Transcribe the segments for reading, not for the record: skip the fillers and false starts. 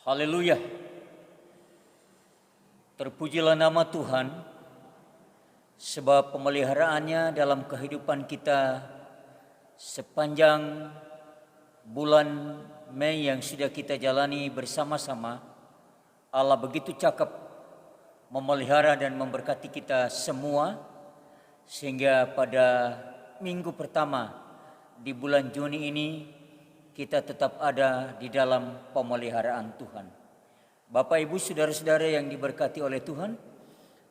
Haleluya. Terpujilah nama Tuhan, sebab pemeliharaannya dalam kehidupan kita sepanjang bulan Mei yang sudah kita jalani bersama-sama. Allah begitu cakap memelihara dan memberkati kita semua, sehingga pada minggu pertama di bulan Juni ini kita tetap ada di dalam pemeliharaan Tuhan. Bapak, Ibu, saudara-saudara yang diberkati oleh Tuhan,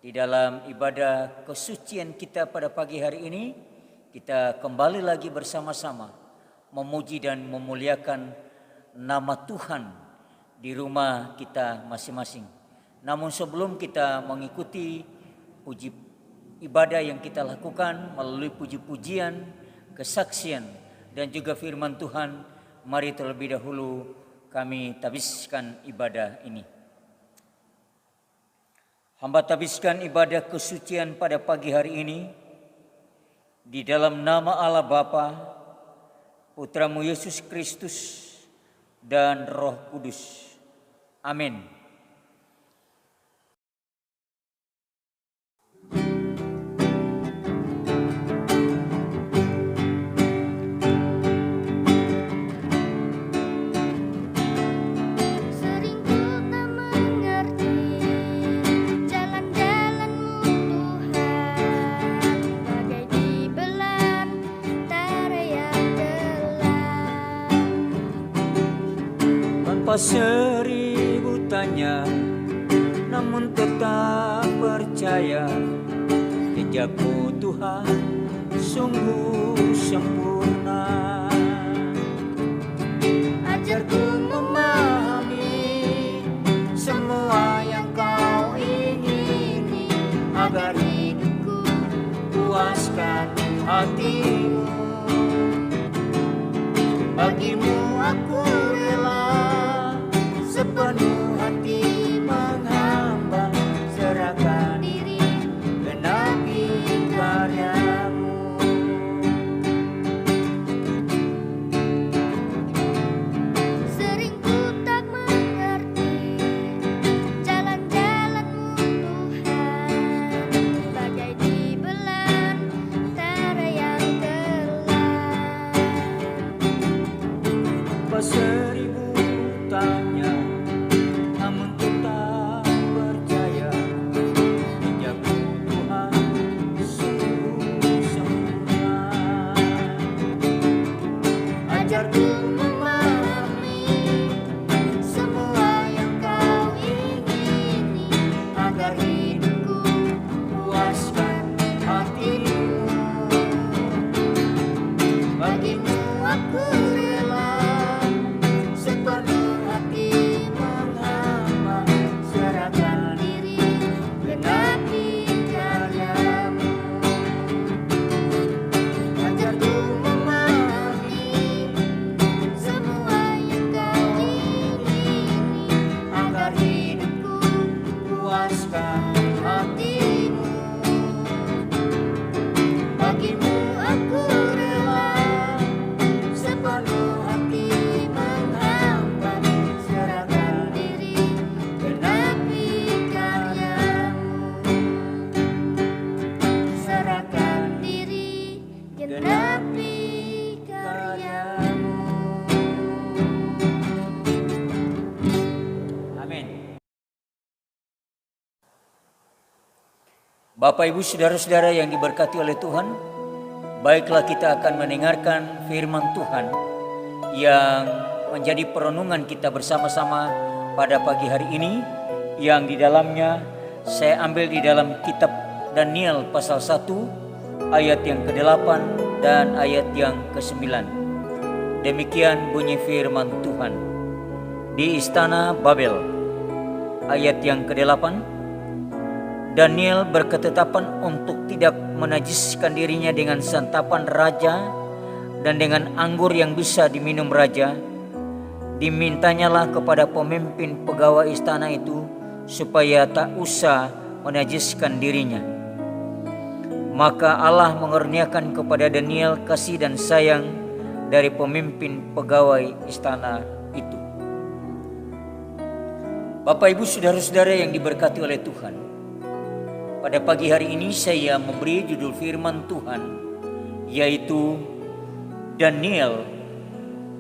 di dalam ibadah kesucian kita pada pagi hari ini, kita kembali lagi bersama-sama memuji dan memuliakan nama Tuhan di rumah kita masing-masing. Namun sebelum kita mengikuti ibadah yang kita lakukan melalui puji-pujian, kesaksian, dan juga firman Tuhan, mari terlebih dahulu kami tabiskan ibadah ini. Hamba tabiskan ibadah kesucian pada pagi hari ini di dalam nama Allah Bapa, Putramu Yesus Kristus, dan Roh Kudus. Amin. Seribu tanya, namun tetap percaya jejakmu Tuhan sungguh sempurna. Ajarku memahami semua yang kau ingini, agar hidupku puaskan hatimu. Bagimu aku sepenuh hati menghamba, serahkan diri, genapi karyamu. Sering ku tak mengerti jalan-jalanmu Tuhan, bagai di belantara yang gelap. Seribu tanya, namun tetap percaya jejakmu Tuhan sungguh sempurna. Ajarku memahami semua yang kau ingini, agar hidupku puaskan hatimu. bagimu aku rela. Sepenuh hati menghamba, serahkan diri, genapi karyamu. Ajarku memahami semua yang kau ingini, Agar hidupku puaskan hatimu. bagimu aku rela. Sepenuh hati menghamba, serahkan diri, genapi karyamu. Serahkan diri, genapi karyamu. Amin. Bapak, Ibu, saudara-saudara yang diberkati oleh Tuhan, baiklah kita akan mendengarkan firman Tuhan yang menjadi perenungan kita bersama-sama pada pagi hari ini, yang di dalamnya saya ambil di dalam kitab Daniel pasal 1 ayat yang ke-8 dan ayat yang ke-9. Demikian bunyi firman Tuhan. Di istana Babel, ayat yang ke-8, Daniel berketetapan untuk tidak menajiskan dirinya dengan santapan raja dan dengan anggur yang bisa diminum raja. Dimintanyalah kepada pemimpin pegawai istana itu supaya tak usah menajiskan dirinya. Maka Allah mengaruniakan kepada Daniel kasih dan sayang dari pemimpin pegawai istana itu. Bapak, Ibu, saudara-saudara yang diberkati oleh Tuhan, pada pagi hari ini saya memberi judul firman Tuhan, yaitu Daniel,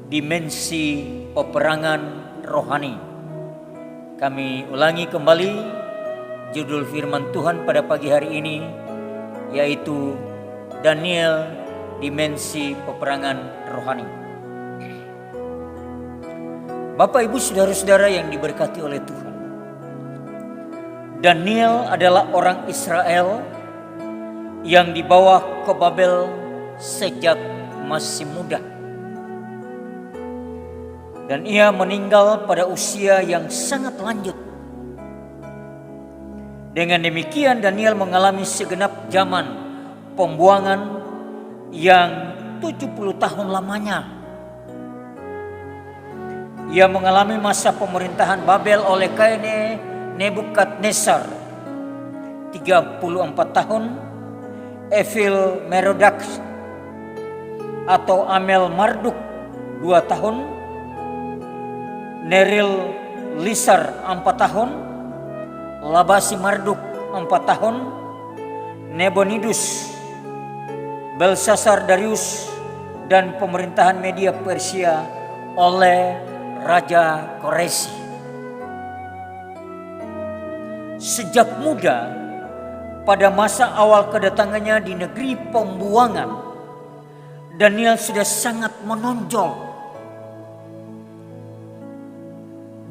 dimensi peperangan rohani. Kami ulangi kembali judul firman Tuhan pada pagi hari ini, yaitu Daniel, dimensi peperangan rohani. Bapak, Ibu, saudara-saudara yang diberkati oleh Tuhan, Daniel adalah orang Israel yang dibawa ke Babel sejak masih muda. Dan ia meninggal pada usia yang sangat lanjut. Dengan demikian Daniel mengalami segenap zaman pembuangan yang 70 tahun lamanya. Ia mengalami masa pemerintahan Babel oleh Kain Nebukadnezar 34 tahun, Evil Merodach atau Amel Marduk 2 tahun, Neril Lisar 4 tahun, Labasi Marduk 4 tahun, Nebonidus, Belsasar Darius, dan pemerintahan Media Persia oleh Raja Koresi. Sejak muda, pada masa awal kedatangannya di negeri pembuangan, Daniel sudah sangat menonjol.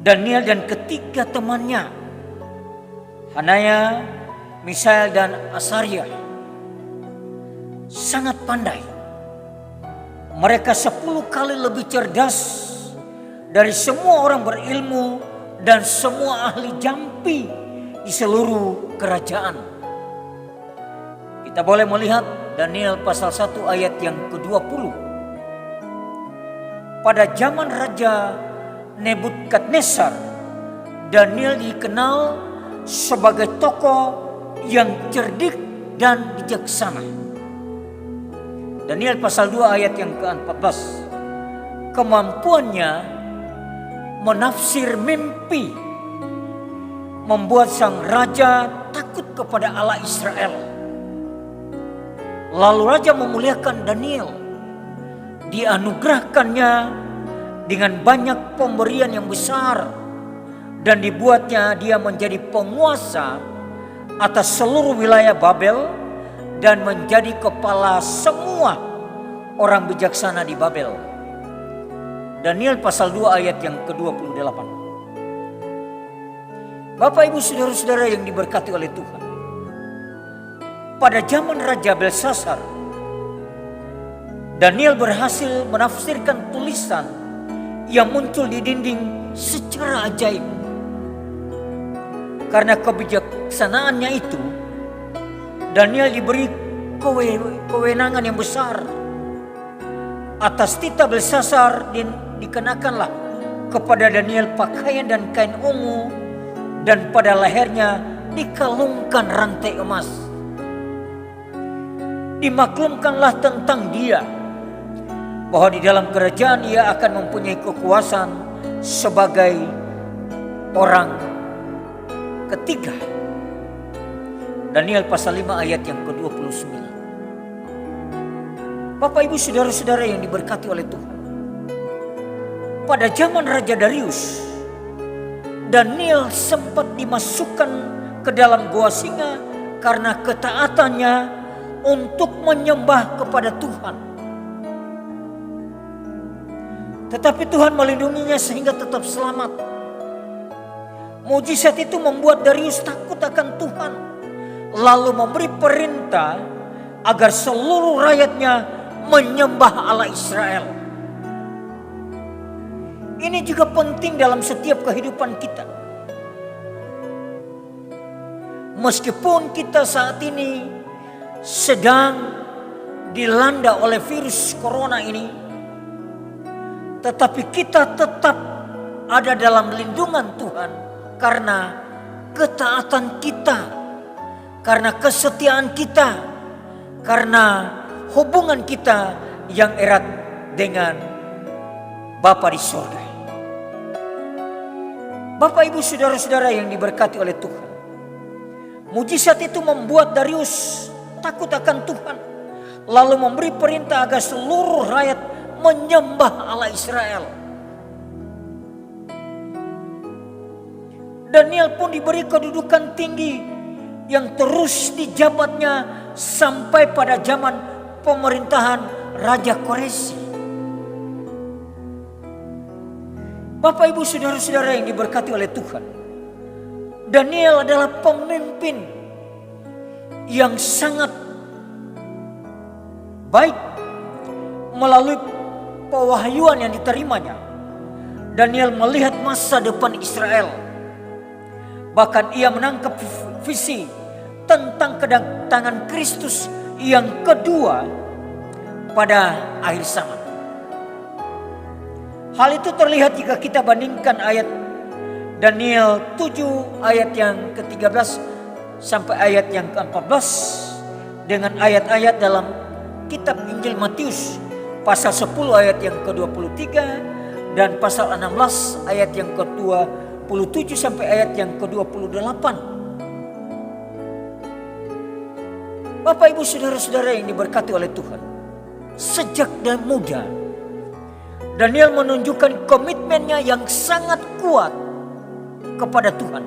Daniel dan ketiga temannya, Hanaya, Misael, dan Asaria, sangat pandai. Mereka 10 kali lebih cerdas dari semua orang berilmu dan semua ahli jampi di seluruh kerajaan. Kita boleh melihat Daniel pasal 1 ayat yang ke-20. Pada zaman Raja Nebukadnezar, Daniel dikenal sebagai tokoh yang cerdik dan bijaksana. Daniel pasal 2 ayat yang ke-14. Kemampuannya menafsir mimpi membuat sang raja takut kepada Allah Israel. Lalu raja memuliakan Daniel, dianugerahkannya dengan banyak pemberian yang besar, dan dibuatnya dia menjadi penguasa atas seluruh wilayah Babel dan menjadi kepala semua orang bijaksana di Babel. Daniel pasal 2 ayat yang ke-28. Bapak, Ibu, saudara-saudara yang diberkati oleh Tuhan, pada zaman Raja Belsasar, Daniel berhasil menafsirkan tulisan yang muncul di dinding secara ajaib. Karena kebijaksanaannya itu, Daniel diberi kewenangan yang besar. Atas titah Belsasar dikenakanlah kepada Daniel pakaian dan kain ungu, dan pada lehernya dikalungkan rantai emas. Dimaklumkanlah tentang dia bahwa di dalam kerajaan ia akan mempunyai kekuasaan sebagai orang ketiga. Daniel pasal 5 ayat yang ke-29. Bapak, Ibu, saudara-saudara yang diberkati oleh Tuhan, pada zaman Raja Darius, Daniel sempat dimasukkan ke dalam goa singa karena ketaatannya untuk menyembah kepada Tuhan. Tetapi Tuhan melindunginya sehingga tetap selamat. Mujizat itu membuat Darius takut akan Tuhan, lalu memberi perintah agar seluruh rakyatnya menyembah Allah Israel. Ini juga penting dalam setiap kehidupan kita. Meskipun kita saat ini sedang dilanda oleh virus corona ini, tetapi kita tetap ada dalam lindungan Tuhan karena ketaatan kita, karena kesetiaan kita, karena hubungan kita yang erat dengan Bapa di surga. Bapak Ibu saudara-saudara yang diberkati oleh Tuhan, mujizat itu membuat Darius takut akan Tuhan, lalu memberi perintah agar seluruh rakyat menyembah Allah Israel. Daniel pun diberi kedudukan tinggi yang terus dijabatnya sampai pada zaman pemerintahan Raja Koresi. Bapak Ibu saudara-saudara yang diberkati oleh Tuhan, Daniel adalah pemimpin yang sangat baik. Melalui pewahyuan yang diterimanya, Daniel melihat masa depan Israel. Bahkan ia menangkap visi tentang kedatangan Kristus yang kedua pada akhir zaman. Hal itu terlihat jika kita bandingkan ayat Daniel 7 ayat yang ke-13 sampai ayat yang ke-14 dengan ayat-ayat dalam kitab Injil Matius pasal 10 ayat yang ke-23 dan pasal 16 ayat yang ke-27 sampai ayat yang ke-28. Bapak Ibu saudara-saudara yang diberkati oleh Tuhan, sejak dan muda Daniel menunjukkan komitmennya yang sangat kuat kepada Tuhan.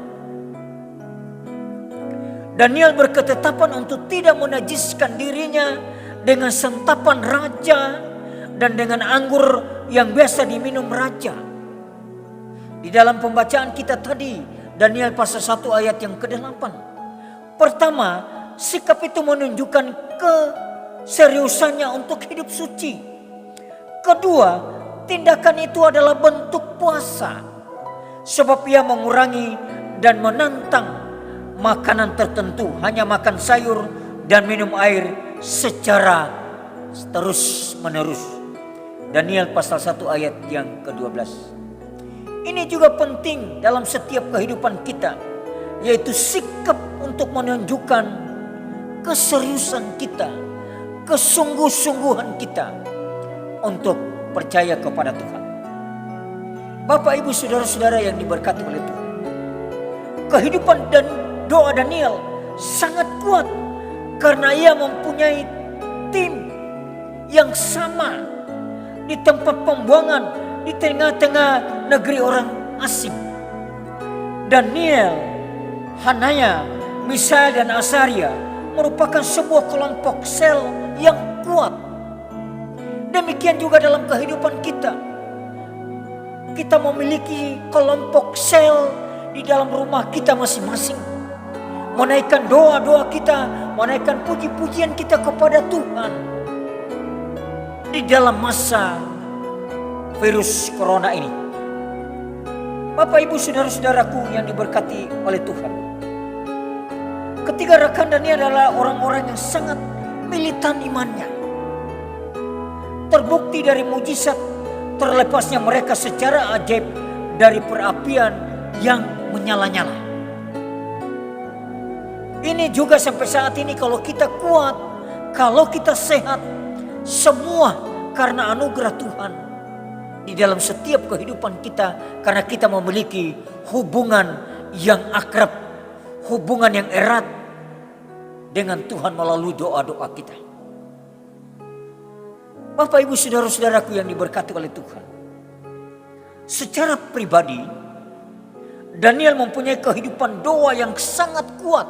Daniel berketetapan untuk tidak menajiskan dirinya dengan santapan raja dan dengan anggur yang biasa diminum raja. Di dalam pembacaan kita tadi, Daniel pasal 1 ayat yang ke-8. Pertama, sikap itu menunjukkan keseriusannya untuk hidup suci. Kedua, tindakan itu adalah bentuk puasa, sebab ia mengurangi dan menantang makanan tertentu, hanya makan sayur dan minum air secara terus menerus. Daniel pasal 1 ayat yang ke-12. Ini juga penting dalam setiap kehidupan kita, yaitu sikap untuk menunjukkan keseriusan kita, kesungguh-sungguhan kita untuk percaya kepada Tuhan. Bapak Ibu saudara-saudara yang diberkati oleh Tuhan, kehidupan dan doa Daniel sangat kuat karena ia mempunyai tim yang sama di tempat pembuangan di tengah-tengah negeri orang asing. Daniel, Hanaya, Misael dan Azaria merupakan sebuah kelompok sel yang kuat. Demikian juga dalam kehidupan kita. Kita memiliki kelompok sel di dalam rumah kita masing-masing. Menaikkan doa-doa kita, menaikkan puji-pujian kita kepada Tuhan. Di dalam masa virus corona ini. Bapak Ibu saudara-saudaraku yang diberkati oleh Tuhan. Ketiga rekan Daniel adalah orang-orang yang sangat militan imannya. Terbukti dari mujizat terlepasnya mereka secara ajaib dari perapian yang menyala-nyala. Ini juga sampai saat ini kalau kita kuat, kalau kita sehat, semua karena anugerah Tuhan di dalam setiap kehidupan kita, karena kita memiliki hubungan yang akrab, hubungan yang erat dengan Tuhan melalui doa-doa kita. Bapak Ibu saudara-saudaraku yang diberkati oleh Tuhan, secara pribadi Daniel mempunyai kehidupan doa yang sangat kuat.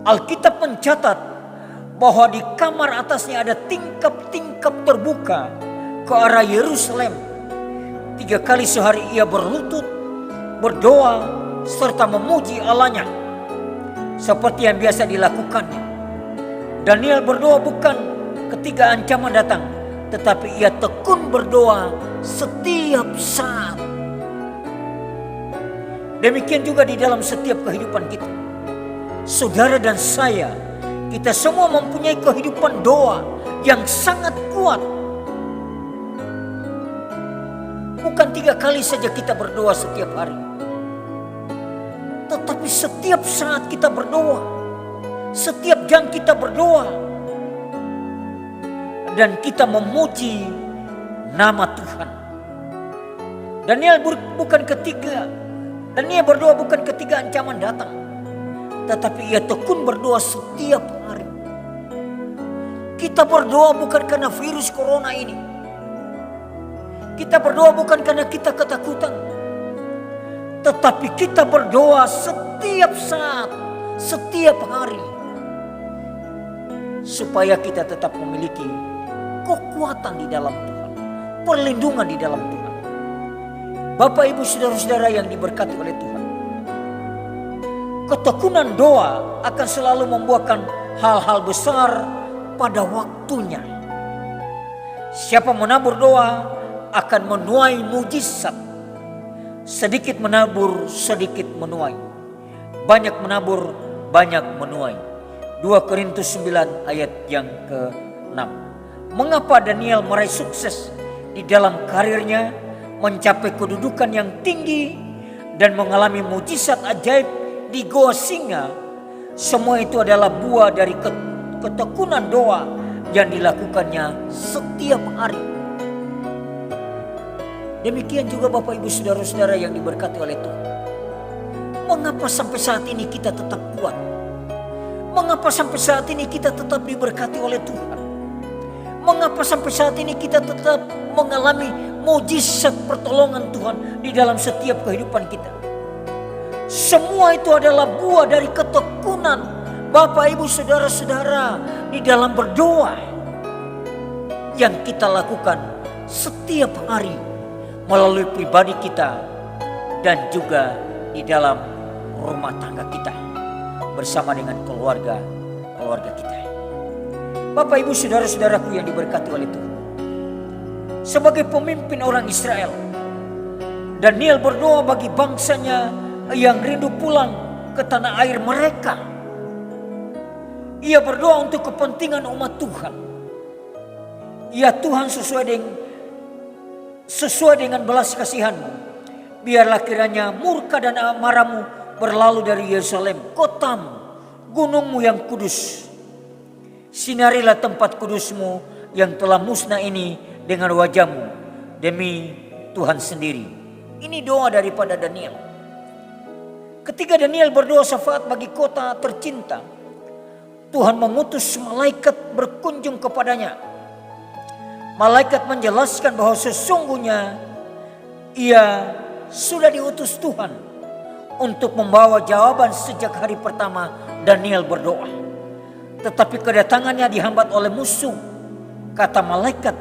Alkitab mencatat bahwa di kamar atasnya ada tingkap-tingkap terbuka ke arah Yerusalem. 3 kali sehari ia berlutut, berdoa, serta memuji Allahnya seperti yang biasa dilakukannya. Daniel berdoa bukan ketika ancaman datang, tetapi ia tekun berdoa setiap saat. Demikian juga di dalam setiap kehidupan kita. Saudara dan saya, kita semua mempunyai kehidupan doa yang sangat kuat. Bukan 3 kali saja kita berdoa setiap hari, tetapi setiap saat kita berdoa, setiap jam kita berdoa. Dan kita memuji nama Tuhan. Daniel berdoa bukan ketika ancaman datang, tetapi ia tekun berdoa setiap hari. Kita berdoa bukan karena virus corona ini. Kita berdoa bukan karena kita ketakutan, tetapi kita berdoa setiap saat, setiap hari, supaya kita tetap memiliki kekuatan di dalam Tuhan, perlindungan di dalam Tuhan. Bapak, Ibu, saudara-saudara yang diberkati oleh Tuhan, ketekunan doa akan selalu membuahkan hal-hal besar pada waktunya. Siapa menabur doa akan menuai mujizat. Sedikit menabur, sedikit menuai. Banyak menabur, banyak menuai. 2 Korintus 9 ayat yang ke-6. Mengapa Daniel meraih sukses di dalam karirnya, mencapai kedudukan yang tinggi, dan mengalami mujizat ajaib di Goa Singa? Semua itu adalah buah dari ketekunan doa yang dilakukannya setiap hari. Demikian juga Bapak, Ibu, saudara-saudara yang diberkati oleh Tuhan. Mengapa sampai saat ini kita tetap kuat? Mengapa sampai saat ini kita tetap diberkati oleh Tuhan? Mengapa sampai saat ini kita tetap mengalami mujizat pertolongan Tuhan di dalam setiap kehidupan kita? Semua itu adalah buah dari ketekunan Bapak, Ibu, saudara-saudara di dalam berdoa yang kita lakukan setiap hari melalui pribadi kita dan juga di dalam rumah tangga kita bersama dengan keluarga kita. Bapak, Ibu, saudara-saudaraku yang diberkati oleh Tuhan, sebagai pemimpin orang Israel, Daniel berdoa bagi bangsanya yang rindu pulang ke tanah air mereka. Ia berdoa untuk kepentingan umat Tuhan. Ya Tuhan, sesuai dengan belas kasihan-Mu, biarlah kiranya murka dan amarah-Mu berlalu dari Yerusalem, kotamu, gunung-Mu yang kudus. Sinarilah tempat kudus-Mu yang telah musnah ini dengan wajah-Mu demi Tuhan sendiri. Ini doa daripada Daniel. Ketika Daniel berdoa syafaat bagi kota tercinta, Tuhan mengutus malaikat berkunjung kepadanya. Malaikat menjelaskan bahwa sesungguhnya ia sudah diutus Tuhan untuk membawa jawaban sejak hari pertama Daniel berdoa. Tetapi kedatangannya dihambat oleh musuh. Kata malaikat,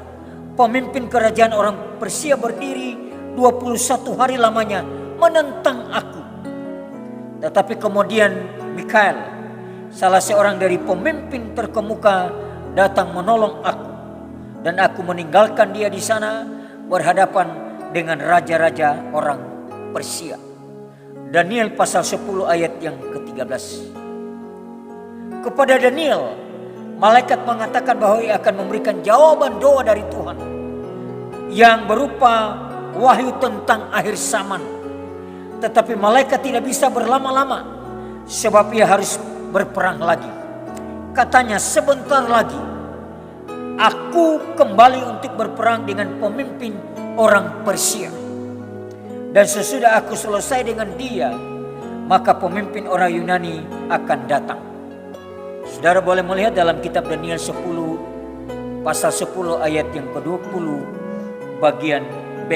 pemimpin kerajaan orang Persia berdiri 21 hari lamanya menentang aku. Tetapi kemudian Mikael, salah seorang dari pemimpin terkemuka, datang menolong aku. Dan aku meninggalkan dia di sana berhadapan dengan raja-raja orang Persia. Daniel pasal 10 ayat yang ke-13. Kepada Daniel, malaikat mengatakan bahwa ia akan memberikan jawaban doa dari Tuhan yang berupa wahyu tentang akhir zaman. Tetapi malaikat tidak bisa berlama-lama sebab ia harus berperang lagi. Katanya, sebentar lagi aku kembali untuk berperang dengan pemimpin orang Persia. Dan sesudah aku selesai dengan dia, maka pemimpin orang Yunani akan datang. Saudara boleh melihat dalam kitab Daniel 10 pasal 10 ayat yang ke-20 bagian B.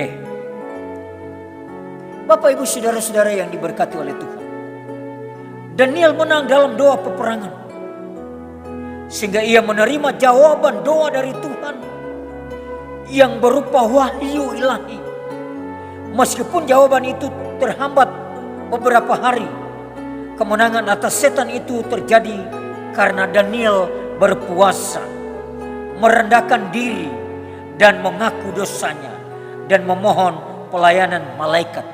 Bapak, Ibu, saudara-saudara yang diberkati oleh Tuhan, Daniel menang dalam doa peperangan, sehingga ia menerima jawaban doa dari Tuhan yang berupa wahyu ilahi. Meskipun jawaban itu terhambat beberapa hari, kemenangan atas setan itu terjadi karena Daniel berpuasa, merendahkan diri dan mengaku dosanya dan memohon pelayanan malaikat.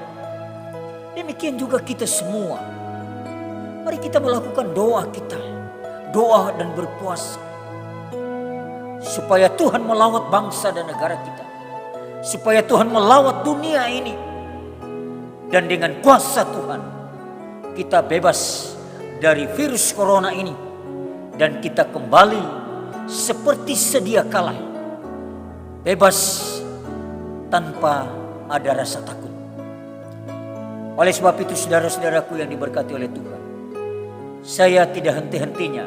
Demikian juga kita semua. Mari kita melakukan doa kita, doa dan berpuasa, supaya Tuhan melawat bangsa dan negara kita, supaya Tuhan melawat dunia ini, dan dengan kuasa Tuhan kita bebas dari virus corona ini, dan kita kembali seperti sedia kala, bebas tanpa ada rasa takut. Oleh sebab itu saudara-saudaraku yang diberkati oleh Tuhan, saya tidak henti-hentinya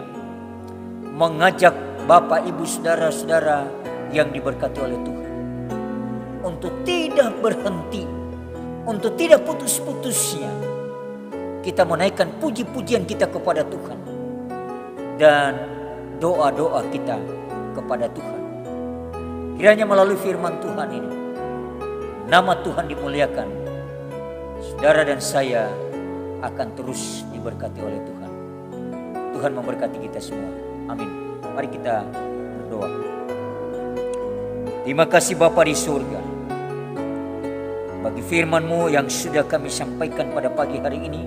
mengajak Bapak, Ibu, saudara-saudara yang diberkati oleh Tuhan untuk tidak berhenti, untuk tidak putus-putusnya kita menaikkan puji-pujian kita kepada Tuhan dan doa-doa kita kepada Tuhan. Kiranya melalui firman Tuhan ini nama Tuhan dimuliakan. Saudara dan saya akan terus diberkati oleh Tuhan. Tuhan memberkati kita semua. Amin. Mari kita berdoa. Terima kasih Bapa di surga, bagi firman-Mu yang sudah kami sampaikan pada pagi hari ini.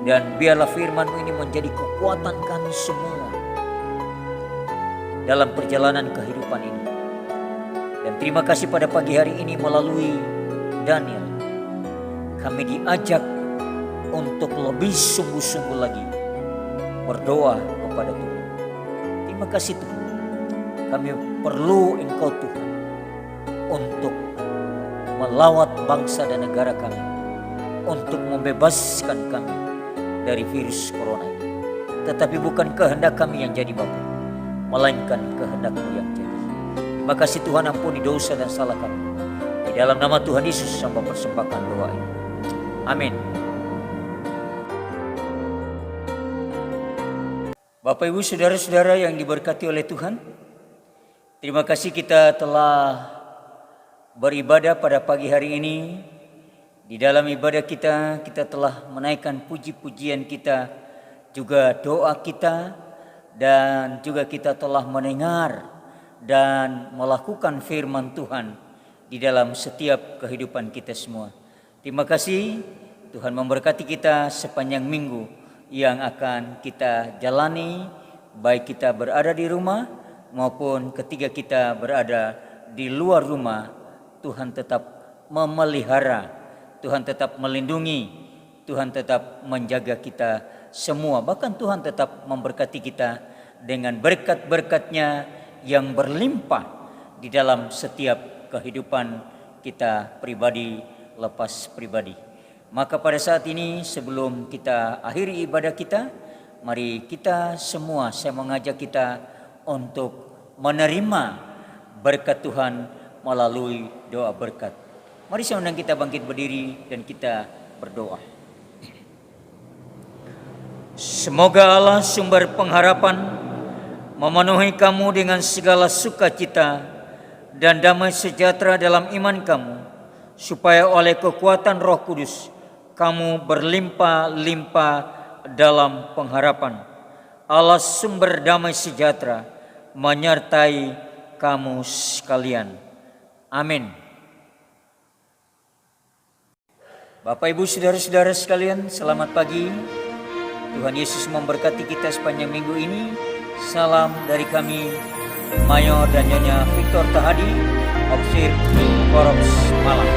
Dan biarlah firman-Mu ini menjadi kekuatan kami semua dalam perjalanan kehidupan ini. Dan terima kasih pada pagi hari ini melalui Daniel, kami diajak untuk lebih sungguh-sungguh lagi berdoa kepada Tuhan. Terima kasih Tuhan. Kami perlu Engkau Tuhan untuk melawat bangsa dan negara kami, untuk membebaskan kami dari virus corona ini. Tetapi bukan kehendak kami yang jadi Bapa, melainkan kehendak-Mu yang jadi. Terima kasih Tuhan, ampuni dosa dan salah kami. Di dalam nama Tuhan Yesus hamba persembahkan doa ini. Amin. Bapak, Ibu, saudara-saudara yang diberkati oleh Tuhan, terima kasih kita telah beribadah pada pagi hari ini. Di dalam ibadah kita telah menaikkan puji-pujian kita, juga doa kita, dan juga kita telah mendengar dan melakukan firman Tuhan di dalam setiap kehidupan kita semua. Terima kasih, Tuhan memberkati kita sepanjang minggu yang akan kita jalani, baik kita berada di rumah maupun ketika kita berada di luar rumah. Tuhan tetap memelihara, Tuhan tetap melindungi, Tuhan tetap menjaga kita semua. Bahkan Tuhan tetap memberkati kita dengan berkat-berkat-Nya yang berlimpah di dalam setiap kehidupan kita pribadi lepas pribadi. Maka pada saat ini sebelum kita akhiri ibadah kita, mari kita semua, saya mengajak kita untuk menerima berkat Tuhan melalui doa berkat. Mari saya undang kita bangkit berdiri dan kita berdoa. Semoga Allah sumber pengharapan memenuhi kamu dengan segala sukacita dan damai sejahtera dalam iman kamu, supaya oleh kekuatan Roh Kudus kamu berlimpah-limpah dalam pengharapan. Allah sumber damai sejahtera menyertai kamu sekalian. Amin. Bapak, Ibu, saudara-saudara sekalian, selamat pagi. Tuhan Yesus memberkati kita sepanjang minggu ini. Salam dari kami, Mayor dan Nyonya Victor Tahadi, Opsir Korps Malang.